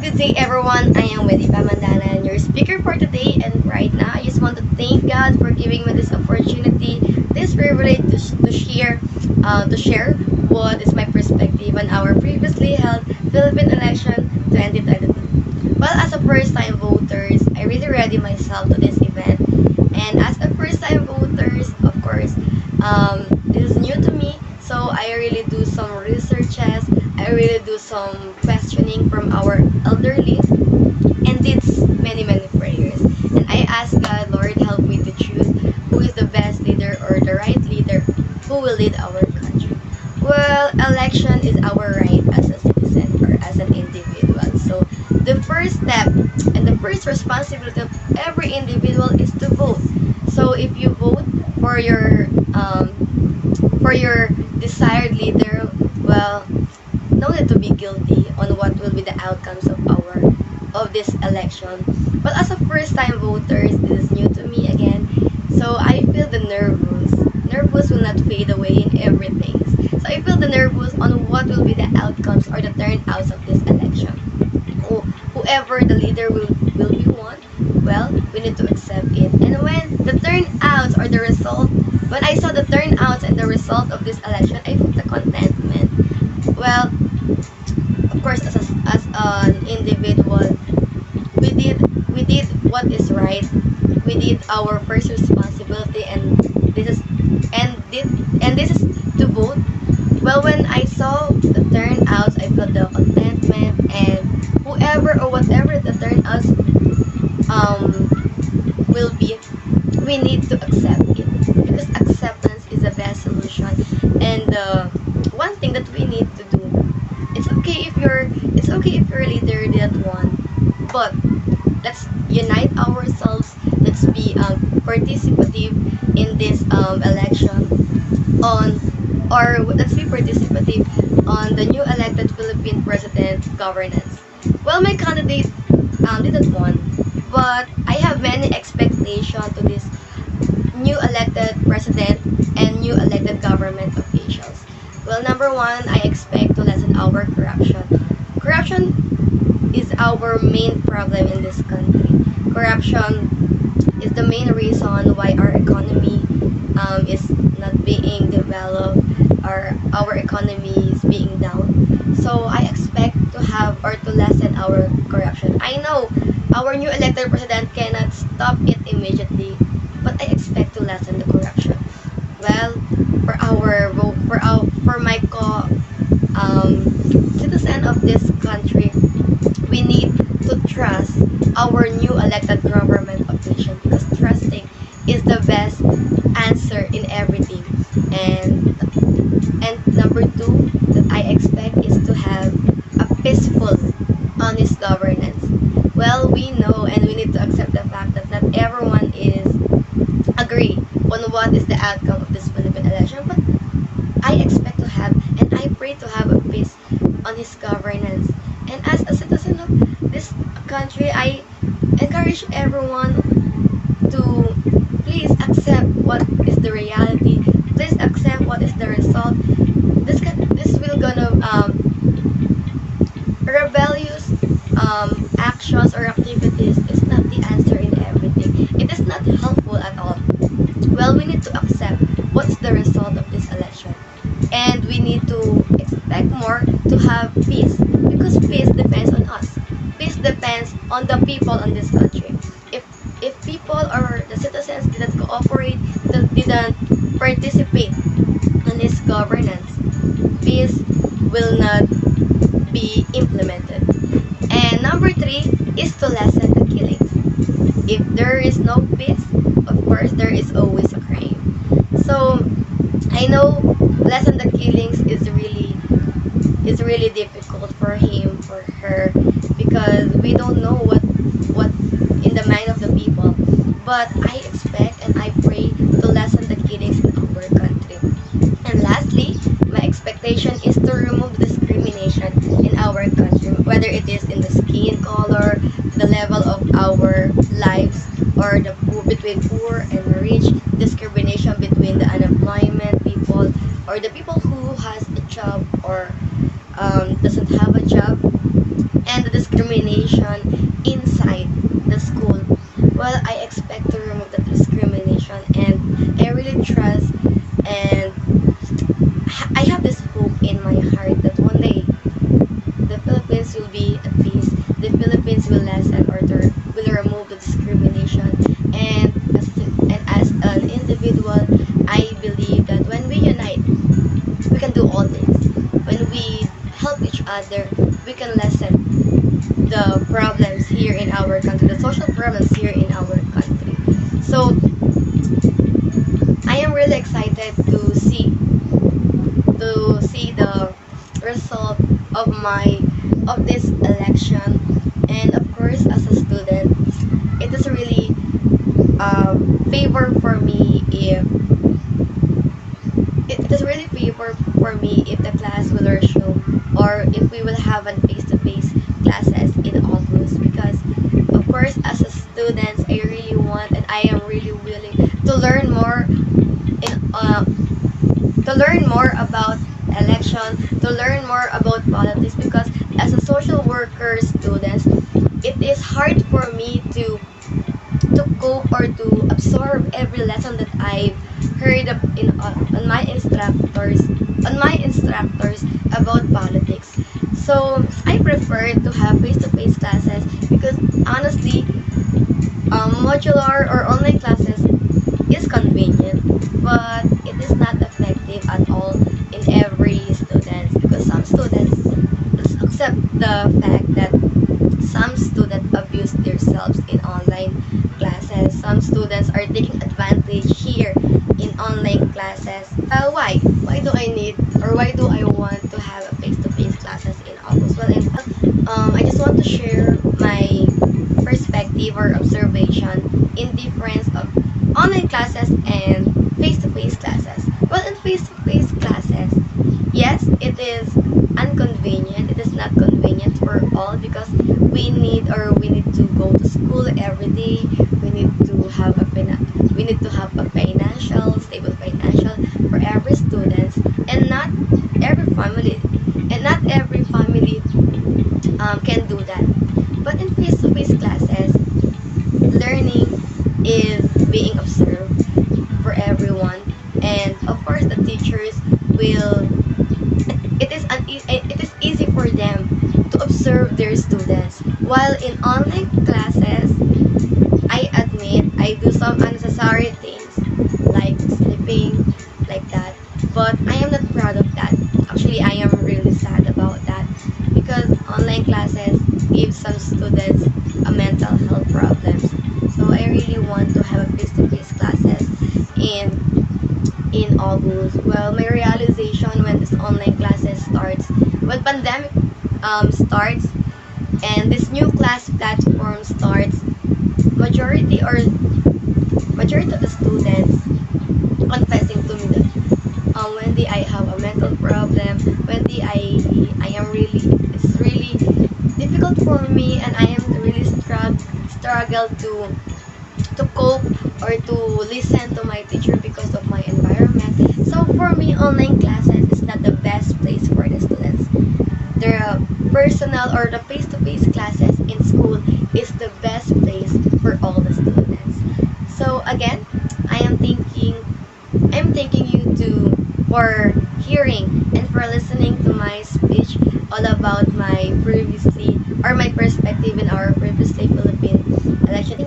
good day everyone. I am with Ipa Mandana, your speaker for today. And right now, I just want to thank God for giving me this opportunity, this privilege to share what is my perspective on our previously held Philippine election 2022. Well, as a first-time voters, I really ready myself to this event. And as a first-time voters, of course, this is new to me, so I really do some researches. I really do some questioning from our elderly and did many prayers. And I ask God, Lord, help me to choose who is the best leader or the right leader who will lead our country. Well, election is our right as a citizen or as an individual. So the first step and the first responsibility of every individual is to vote. So if you vote for your um, for your desired leader, well, no need to be guilty on what will be the outcomes of this election. But as a first time voters, this is new to me again. So I feel the nervous. Nervous will not fade away in everything. So I feel the nervous on what will be the outcomes or the turnouts of this election. Whoever the leader will be won, well, we need to accept it. And when the turnouts or the result, when I saw the turnouts and the result of this election, I felt the contentment. Well, of course, as an individual, we did what is right. We did our first responsibility, and this is this is to vote. Well, when I saw the turnouts, I felt the contentment, and whoever or whatever the turnouts will be, we need to accept it because acceptance is the best solution. And one thing that we need to do, it's okay if your leader didn't won, but let's unite ourselves. Let's be participative in this election on or let's be participative on the new elected Philippine president governance. Well, my candidate didn't won, but I have many expectations to this new elected president and new elected government officials. Well, number one, I expect to lessen our corruption. Corruption is our main problem in this country. Corruption is the main reason why our economy is not being developed or our economy is being down. So I expect to have or to lessen our corruption. I know our new elected president cannot stop it immediately, but I expect to lessen the corruption. Well, for my um, citizen of this country, we need to trust our new elected government official because trusting is the best answer in everything. And number two that I expect is to have a peaceful, honest governance. Well, we know and we need to accept the fact that not everyone is agree on what is the outcome of this Philippine election, but I expect to have and I pray to have a peace on his governance. And as a citizen of this country, I encourage everyone to please accept what is the reality. Please accept what is the result. This will gonna rebellious actions or activities is not the answer in everything. It is not helpful at all. Well, we need to accept what's the result of this election, and we need to expect more to have peace because peace depends on us. Peace depends on the people in this country. If people or the citizens didn't cooperate, didn't participate in this governance, peace will not be implemented. And number three is to lessen the killings. If there is no peace, of course there is always a crime. So I know lessen the killings is really difficult for him for her because we don't know what in the mind of the people. But I expect and I pray to lessen the killings in our country. And lastly, my expectation is to remove discrimination in our country, whether it is in the skin color, the level of our lives, or between poor and rich, discrimination between the unemployment people or the people who has a job or doesn't have a job, and the discrimination discrimination inside the school. Well, I expect to remove that discrimination, and I really trust, and I have this hope in my heart that one day the Philippines will be at peace. The Philippines will lessen or will remove the discrimination. And as an individual, I believe that when we unite, we can do all things. When we help each other, we can lessen the problems here in our country, the social problems here in our country. So I am really excited to see the result of my of this election, and of course as a student, it is really favor for me if it is really favor for me if the class will resume, or if we will have a face-to-face classes in August, because of course as a student I really want and I am really willing to learn more in to learn more about election, to learn more about politics, because as a social worker student, it is hard for me to cope or to absorb every lesson that I've heard on my instructors about politics. So I prefer to have face-to-face classes because honestly, modular or online classes is convenient, but it is not effective at all in every student, because some students, let's accept the fact that some students abuse themselves in online classes. Some students are taking advantage here in online classes. Why? Why do I need or why do I want to have a face-to-face classes in August? Well, in fact, I just want to share my perspective or observation in difference of online classes and face-to-face classes. Well, in face-to-face classes, yes, it is inconvenient. It is not convenient for all because we need to go to school every day. We need to have a financial stable financial for every student, and not every family can do that. But in face-to-face classes, learning is being observed for everyone, and of course the teachers will it is easy for them to observe their students, while in online classes I admit I do some unnecessary things like sleeping, like that, but I am not proud of that. Actually, I am really sad about that because online classes give some students a mental health problems. So I really want to have a face-to-face classes in August. Well, my realization when this online classes starts, when pandemic starts and this new class platform starts, majority of the students confessing to me that when I have a mental problem, when I am really, it's really difficult for me, and I am really struggle to cope or to listen to my teacher because of my environment. So for me, online classes is not the best place for the students. The personal or the face-to-face classes in school is the best place for all the students. So again, I'm thanking you for hearing and for listening to my speech all about my perspective in our previously Philippine election.